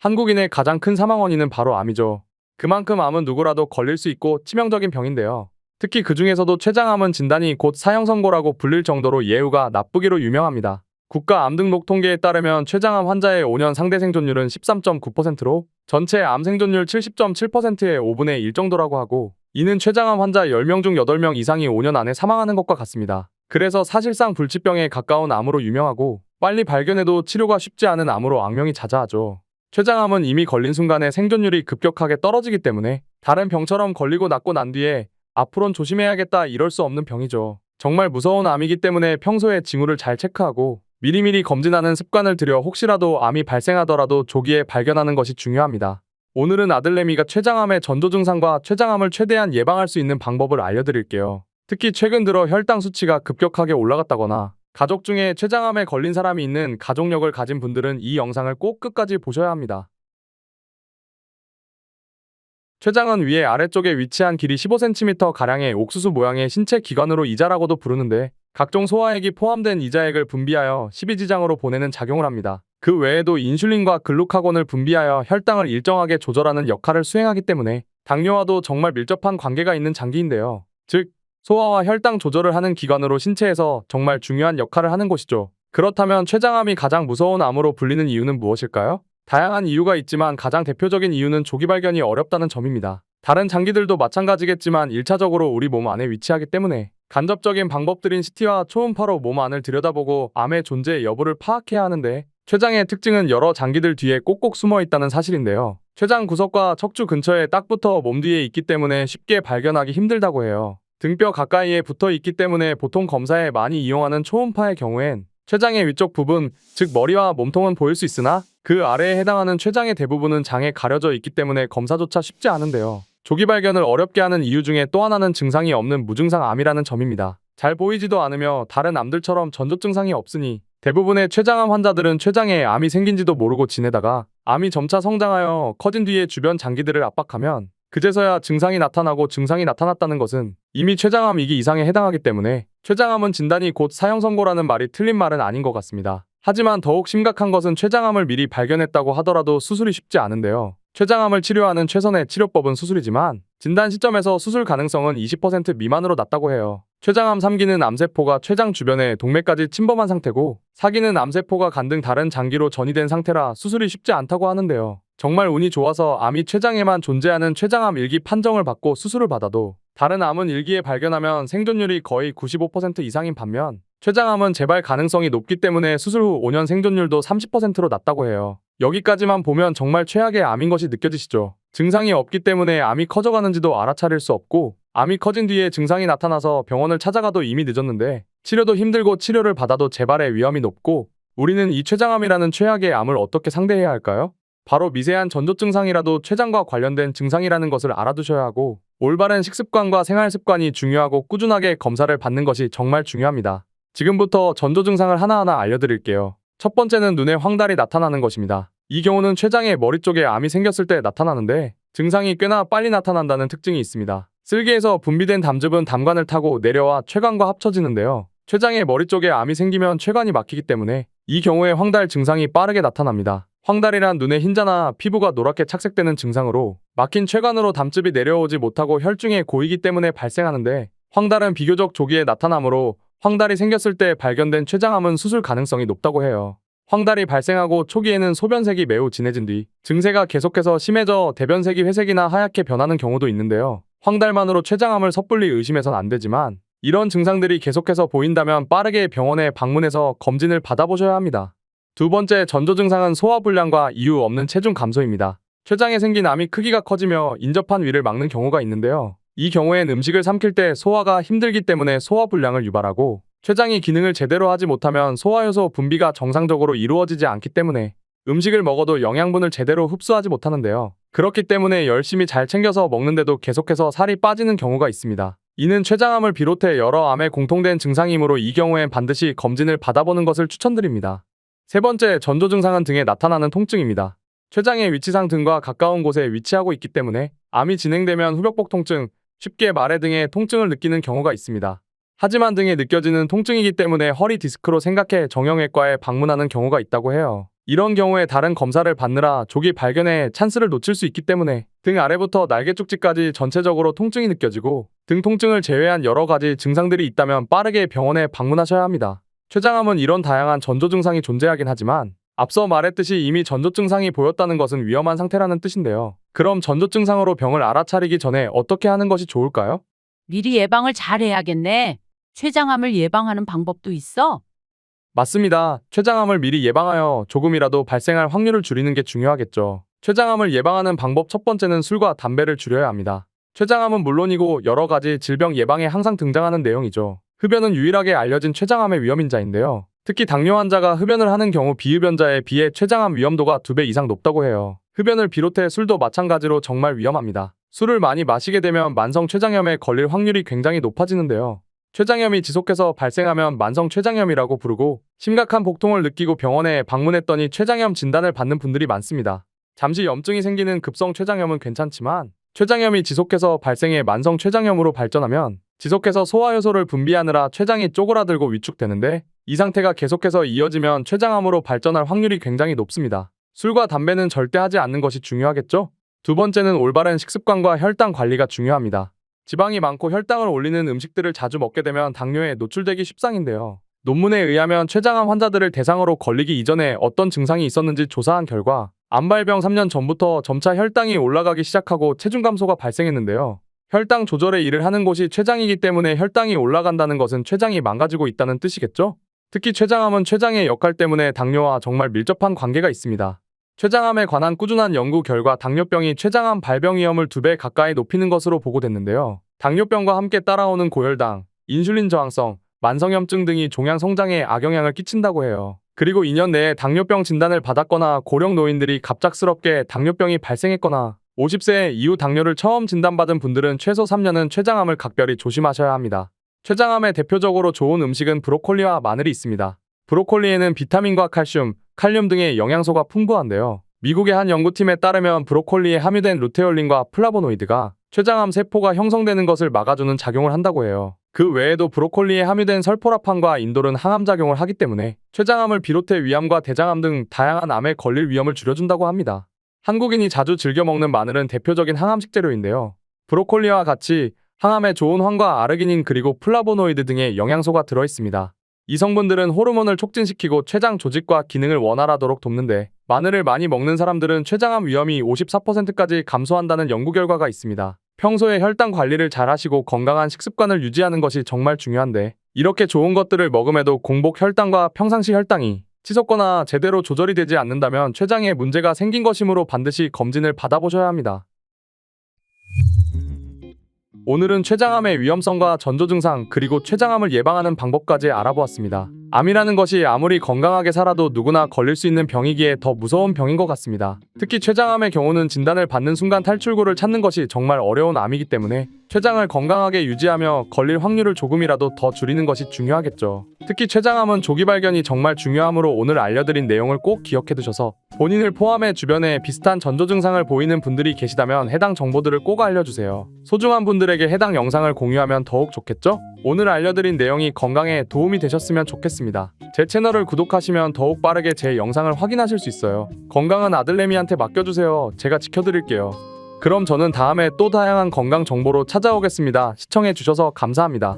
한국인의 가장 큰 사망 원인은 바로 암이죠. 그만큼 암은 누구라도 걸릴 수 있고 치명적인 병인데요. 특히 그 중에서도 췌장암은 진단이 곧 사형 선고라고 불릴 정도로 예후가 나쁘기로 유명합니다. 국가 암 등록 통계에 따르면 췌장암 환자의 5년 상대 생존율은 13.9%로 전체 암 생존율 70.7%의 5분의 1 정도라고 하고, 이는 췌장암 환자 10명 중 8명 이상이 5년 안에 사망하는 것과 같습니다. 그래서 사실상 불치병에 가까운 암으로 유명하고, 빨리 발견해도 치료가 쉽지 않은 암으로 악명이 자자하죠. 췌장암은 이미 걸린 순간에 생존율이 급격하게 떨어지기 때문에 다른 병처럼 걸리고 낫고 난 뒤에 앞으론 조심해야겠다 이럴 수 없는 병이죠. 정말 무서운 암이기 때문에 평소에 징후를 잘 체크하고 미리미리 검진하는 습관을 들여 혹시라도 암이 발생하더라도 조기에 발견하는 것이 중요합니다. 오늘은 아들내미가 췌장암의 전조 증상과 췌장암을 최대한 예방할 수 있는 방법을 알려드릴게요. 특히 최근 들어 혈당 수치가 급격하게 올라갔다거나 가족 중에 췌장암에 걸린 사람이 있는 가족력을 가진 분들은 이 영상을 꼭 끝까지 보셔야 합니다. 췌장은 위에 아래쪽에 위치한 길이 15cm가량의 옥수수 모양의 신체 기관으로 이자라고도 부르는데, 각종 소화액이 포함된 이자액을 분비하여 십이지장으로 보내는 작용을 합니다. 그 외에도 인슐린과 글루카곤을 분비하여 혈당을 일정하게 조절하는 역할을 수행하기 때문에 당뇨와도 정말 밀접한 관계가 있는 장기인데요. 즉, 소화와 혈당 조절을 하는 기관으로 신체에서 정말 중요한 역할을 하는 곳이죠. 그렇다면 췌장암이 가장 무서운 암으로 불리는 이유는 무엇일까요? 다양한 이유가 있지만 가장 대표적인 이유는 조기 발견이 어렵다는 점입니다. 다른 장기들도 마찬가지겠지만 1차적으로 우리 몸 안에 위치하기 때문에 간접적인 방법들인 CT와 초음파로 몸 안을 들여다보고 암의 존재 여부를 파악해야 하는데, 췌장의 특징은 여러 장기들 뒤에 꼭꼭 숨어 있다는 사실인데요. 췌장 구석과 척추 근처에 딱 붙어 몸 뒤에 있기 때문에 쉽게 발견하기 힘들다고 해요. 등뼈 가까이에 붙어 있기 때문에 보통 검사에 많이 이용하는 초음파의 경우엔 췌장의 위쪽 부분, 즉 머리와 몸통은 보일 수 있으나 그 아래에 해당하는 췌장의 대부분은 장에 가려져 있기 때문에 검사조차 쉽지 않은데요. 조기 발견을 어렵게 하는 이유 중에 또 하나는 증상이 없는 무증상 암이라는 점입니다. 잘 보이지도 않으며 다른 암들처럼 전조 증상이 없으니 대부분의 췌장암 환자들은 췌장에 암이 생긴지도 모르고 지내다가 암이 점차 성장하여 커진 뒤에 주변 장기들을 압박하면 그제서야 증상이 나타나고, 증상이 나타났다는 것은 이미 췌장암 2기 이상에 해당하기 때문에 췌장암은 진단이 곧 사형 선고라는 말이 틀린 말은 아닌 것 같습니다. 하지만 더욱 심각한 것은 췌장암을 미리 발견했다고 하더라도 수술이 쉽지 않은데요. 췌장암을 치료하는 최선의 치료법은 수술이지만 진단 시점에서 수술 가능성은 20% 미만으로 낮다고 해요. 췌장암 3기는 암세포가 췌장 주변에 동맥까지 침범한 상태고, 4기는 암세포가 간 등 다른 장기로 전이된 상태라 수술이 쉽지 않다고 하는데요. 정말 운이 좋아서 암이 췌장에만 존재하는 췌장암 1기 판정을 받고 수술을 받아도 다른 암은 1기에 발견하면 생존율이 거의 95% 이상인 반면, 췌장암은 재발 가능성이 높기 때문에 수술 후 5년 생존율도 30%로 낮다고 해요. 여기까지만 보면 정말 최악의 암인 것이 느껴지시죠? 증상이 없기 때문에 암이 커져가는지도 알아차릴 수 없고, 암이 커진 뒤에 증상이 나타나서 병원을 찾아가도 이미 늦었는데 치료도 힘들고 치료를 받아도 재발의 위험이 높고, 우리는 이 췌장암이라는 최악의 암을 어떻게 상대해야 할까요? 바로 미세한 전조 증상이라도 췌장과 관련된 증상이라는 것을 알아두셔야 하고, 올바른 식습관과 생활습관이 중요하고 꾸준하게 검사를 받는 것이 정말 중요합니다. 지금부터 전조 증상을 하나하나 알려드릴게요. 첫 번째는 눈에 황달이 나타나는 것입니다. 이 경우는 췌장의 머리 쪽에 암이 생겼을 때 나타나는데 증상이 꽤나 빨리 나타난다는 특징이 있습니다. 쓸개에서 분비된 담즙은 담관을 타고 내려와 췌관과 합쳐지는데요. 췌장의 머리 쪽에 암이 생기면 췌관이 막히기 때문에 이 경우에 황달 증상이 빠르게 나타납니다. 황달이란 눈의 흰자나 피부가 노랗게 착색되는 증상으로 막힌 췌관으로 담즙이 내려오지 못하고 혈중에 고이기 때문에 발생하는데, 황달은 비교적 조기에 나타나므로 황달이 생겼을 때 발견된 췌장암은 수술 가능성이 높다고 해요. 황달이 발생하고 초기에는 소변색이 매우 진해진 뒤 증세가 계속해서 심해져 대변색이 회색이나 하얗게 변하는 경우도 있는데요. 황달만으로 췌장암을 섣불리 의심해선 안 되지만 이런 증상들이 계속해서 보인다면 빠르게 병원에 방문해서 검진을 받아보셔야 합니다. 두 번째 전조 증상은 소화불량과 이유 없는 체중 감소입니다. 췌장에 생긴 암이 크기가 커지며 인접한 위를 막는 경우가 있는데요. 이 경우엔 음식을 삼킬 때 소화가 힘들기 때문에 소화불량을 유발하고, 췌장이 기능을 제대로 하지 못하면 소화효소 분비가 정상적으로 이루어지지 않기 때문에 음식을 먹어도 영양분을 제대로 흡수하지 못하는데요. 그렇기 때문에 열심히 잘 챙겨서 먹는데도 계속해서 살이 빠지는 경우가 있습니다. 이는 췌장암을 비롯해 여러 암에 공통된 증상이므로 이 경우엔 반드시 검진을 받아보는 것을 추천드립니다. 세 번째, 전조 증상은 등에 나타나는 통증입니다. 췌장의 위치상 등과 가까운 곳에 위치하고 있기 때문에 암이 진행되면 후벽복 통증, 쉽게 말해 등의 통증을 느끼는 경우가 있습니다. 하지만 등에 느껴지는 통증이기 때문에 허리 디스크로 생각해 정형외과에 방문하는 경우가 있다고 해요. 이런 경우에 다른 검사를 받느라 조기 발견에 찬스를 놓칠 수 있기 때문에 등 아래부터 날개 쪽지까지 전체적으로 통증이 느껴지고 등 통증을 제외한 여러 가지 증상들이 있다면 빠르게 병원에 방문하셔야 합니다. 췌장암은 이런 다양한 전조 증상이 존재하긴 하지만 앞서 말했듯이 이미 전조 증상이 보였다는 것은 위험한 상태라는 뜻인데요. 그럼 전조 증상으로 병을 알아차리기 전에 어떻게 하는 것이 좋을까요? 미리 예방을 잘 해야겠네. 췌장암을 예방하는 방법도 있어? 맞습니다. 췌장암을 미리 예방하여 조금이라도 발생할 확률을 줄이는 게 중요하겠죠. 췌장암을 예방하는 방법 첫 번째는 술과 담배를 줄여야 합니다. 췌장암은 물론이고 여러 가지 질병 예방에 항상 등장하는 내용이죠. 흡연은 유일하게 알려진 췌장암의 위험인자인데요. 특히 당뇨 환자가 흡연을 하는 경우 비흡연자에 비해 췌장암 위험도가 2배 이상 높다고 해요. 흡연을 비롯해 술도 마찬가지로 정말 위험합니다. 술을 많이 마시게 되면 만성 췌장염에 걸릴 확률이 굉장히 높아지는데요. 췌장염이 지속해서 발생하면 만성 췌장염이라고 부르고 심각한 복통을 느끼고 병원에 방문했더니 췌장염 진단을 받는 분들이 많습니다. 잠시 염증이 생기는 급성 췌장염은 괜찮지만 췌장염이 지속해서 발생해 만성 췌장염으로 발전하면 지속해서 소화효소를 분비하느라 췌장이 쪼그라들고 위축되는데 이 상태가 계속해서 이어지면 췌장암으로 발전할 확률이 굉장히 높습니다. 술과 담배는 절대 하지 않는 것이 중요하겠죠? 두 번째는 올바른 식습관과 혈당 관리가 중요합니다. 지방이 많고 혈당을 올리는 음식들을 자주 먹게 되면 당뇨에 노출되기 십상인데요. 논문에 의하면 췌장암 환자들을 대상으로 걸리기 이전에 어떤 증상이 있었는지 조사한 결과 암발병 3년 전부터 점차 혈당이 올라가기 시작하고 체중 감소가 발생했는데요. 혈당 조절에 일을 하는 곳이 췌장이기 때문에 혈당이 올라간다는 것은 췌장이 망가지고 있다는 뜻이겠죠? 특히 췌장암은 췌장의 역할 때문에 당뇨와 정말 밀접한 관계가 있습니다. 췌장암에 관한 꾸준한 연구 결과 당뇨병이 췌장암 발병 위험을 2배 가까이 높이는 것으로 보고됐는데요. 당뇨병과 함께 따라오는 고혈당, 인슐린 저항성, 만성염증 등이 종양 성장에 악영향을 끼친다고 해요. 그리고 2년 내에 당뇨병 진단을 받았거나 고령 노인들이 갑작스럽게 당뇨병이 발생했거나 50세 이후 당뇨를 처음 진단받은 분들은 최소 3년은 췌장암을 각별히 조심하셔야 합니다. 췌장암에 대표적으로 좋은 음식은 브로콜리와 마늘이 있습니다. 브로콜리에는 비타민과 칼륨 등의 영양소가 풍부한데요. 미국의 한 연구팀에 따르면 브로콜리에 함유된 루테올린과 플라보노이드가 췌장암 세포가 형성되는 것을 막아주는 작용을 한다고 해요. 그 외에도 브로콜리에 함유된 설포라판과 인돌은 항암작용을 하기 때문에 췌장암을 비롯해 위암과 대장암 등 다양한 암에 걸릴 위험을 줄여준다고 합니다. 한국인이 자주 즐겨 먹는 마늘은 대표적인 항암 식재료인데요. 브로콜리와 같이 항암에 좋은 황과 아르기닌 그리고 플라보노이드 등의 영양소가 들어있습니다. 이 성분들은 호르몬을 촉진시키고 췌장 조직과 기능을 원활하도록 돕는데 마늘을 많이 먹는 사람들은 췌장암 위험이 54%까지 감소한다는 연구 결과가 있습니다. 평소에 혈당 관리를 잘 하시고 건강한 식습관을 유지하는 것이 정말 중요한데 이렇게 좋은 것들을 먹음에도 공복 혈당과 평상시 혈당이 치솟거나 제대로 조절이 되지 않는다면 췌장에 문제가 생긴 것이므로 반드시 검진을 받아보셔야 합니다. 오늘은 췌장암의 위험성과 전조 증상 그리고 췌장암을 예방하는 방법까지 알아보았습니다. 암이라는 것이 아무리 건강하게 살아도 누구나 걸릴 수 있는 병이기에 더 무서운 병인 것 같습니다. 특히 췌장암의 경우는 진단을 받는 순간 탈출구를 찾는 것이 정말 어려운 암이기 때문에 췌장을 건강하게 유지하며 걸릴 확률을 조금이라도 더 줄이는 것이 중요하겠죠. 특히 췌장암은 조기 발견이 정말 중요하므로 오늘 알려드린 내용을 꼭 기억해 두셔서 본인을 포함해 주변에 비슷한 전조 증상을 보이는 분들이 계시다면 해당 정보들을 꼭 알려주세요. 소중한 분들에게 해당 영상을 공유하면 더욱 좋겠죠? 오늘 알려드린 내용이 건강에 도움이 되셨으면 좋겠습니다. 제 채널을 구독하시면 더욱 빠르게 제 영상을 확인하실 수 있어요. 건강은 아들내미한테 맡겨주세요. 제가 지켜드릴게요. 그럼 저는 다음에 또 다양한 건강 정보로 찾아오겠습니다. 시청해주셔서 감사합니다.